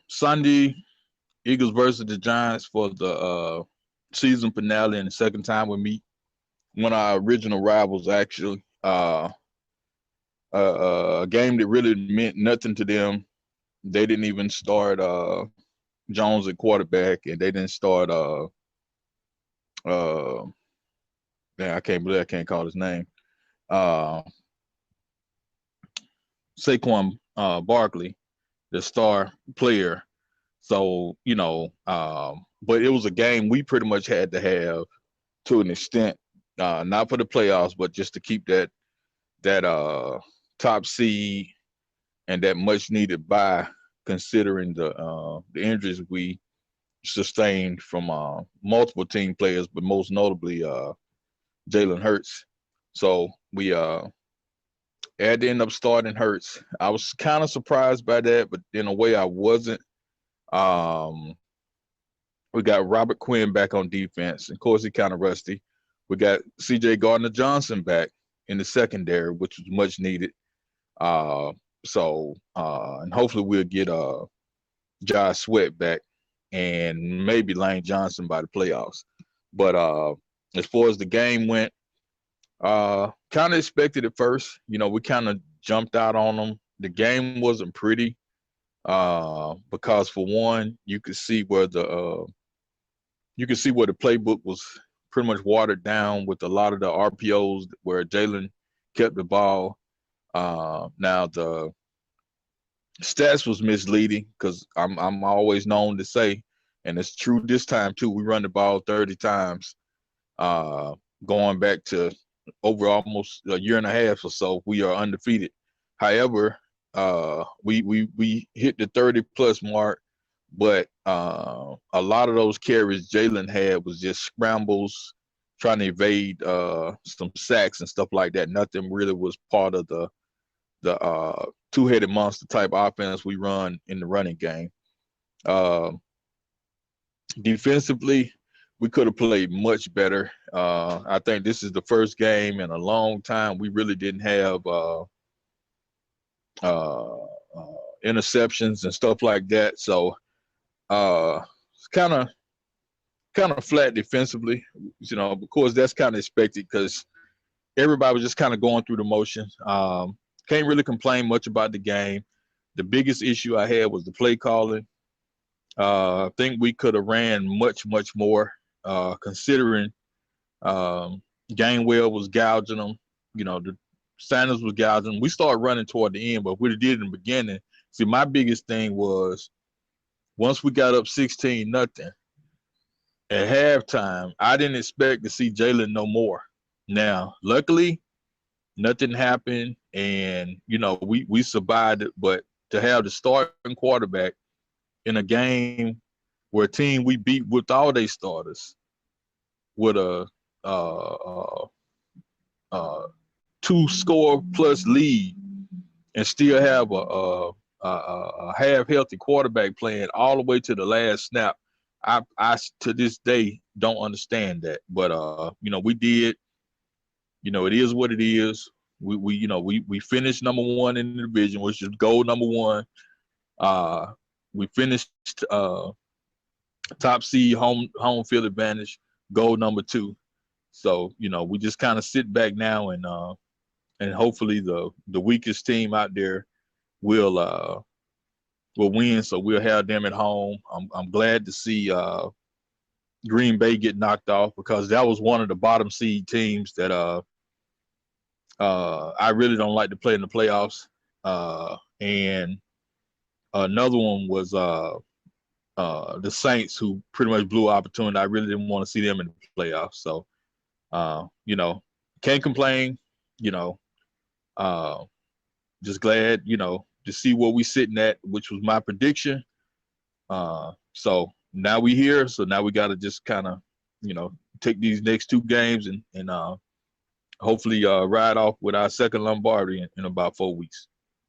Sunday, Eagles versus the Giants for the season finale and the second time we meet. One of our original rivals, actually. A game that really meant nothing to them. They didn't even start Jones at quarterback, and they didn't start uh man, I can't believe I can't call his name. Uh Saquon Barkley, the star player. So, but it was a game we pretty much had to have to an extent, not for the playoffs, but just to keep that top seed and that much needed bye, considering the injuries we sustained from multiple team players, but most notably Jalen Hurts. So we had to end up starting Hurts. I was kind of surprised by that, but in a way I wasn't. Um, we got Robert Quinn back on defense. Of course, he kind of rusty. We got C.J. Gardner Johnson back in the secondary, which was much needed. Uh, and hopefully we'll get Josh Sweat back and maybe Lane Johnson by the playoffs. But as far as the game went, kind of expected at first. We kind of jumped out on them. The game wasn't pretty because for one, you could see where the playbook was pretty much watered down with a lot of the RPOs where Jalen kept the ball. Now the stats was misleading because I'm always known to say, and it's true this time too. We run the ball 30 times, uh, going back to over almost a year and a half or so. We are undefeated. However, we hit the 30 plus mark, but a lot of those carries Jalen had was just scrambles, trying to evade some sacks and stuff like that. Nothing really was part of the two-headed monster type offense we run in the running game. Uh, Defensively, we could have played much better. I think this is the first game in a long time we really didn't have uh, interceptions and stuff like that. So it's kind of flat defensively. Of course, that's kind of expected because everybody was just kind of going through the motions. Can't really complain much about the game. The biggest issue I had was the play calling. I think we could have ran much, much more, considering um, Gainwell was gouging them. The Sanders was gouging them. We started running toward the end, but we did in the beginning. See, my biggest thing was once we got up 16-0 at halftime, I didn't expect to see Jalen no more. Now, luckily, nothing happened, and we survived it. But to have the starting quarterback in a game where a team we beat with all their starters with a two score plus lead and still have a half healthy quarterback playing all the way to the last snap, I to this day don't understand that. But we did. It is what it is. We finished number one in the division, which is goal number one. Uh, we finished top seed, home field advantage, goal number two. So we just kind of sit back now and hopefully the weakest team out there will win. So we'll have them at home. I'm glad to see Green Bay get knocked off because that was one of the bottom seed teams that I really don't like to play in the playoffs. And another one was the Saints, who pretty much blew opportunity. I really didn't want to see them in the playoffs. So, can't complain. You know, uh, just glad, to see where we sitting at, which was my prediction. So now we here. So now we got to just kind of, take these next two games and hopefully ride off with our second Lombardi in about 4 weeks.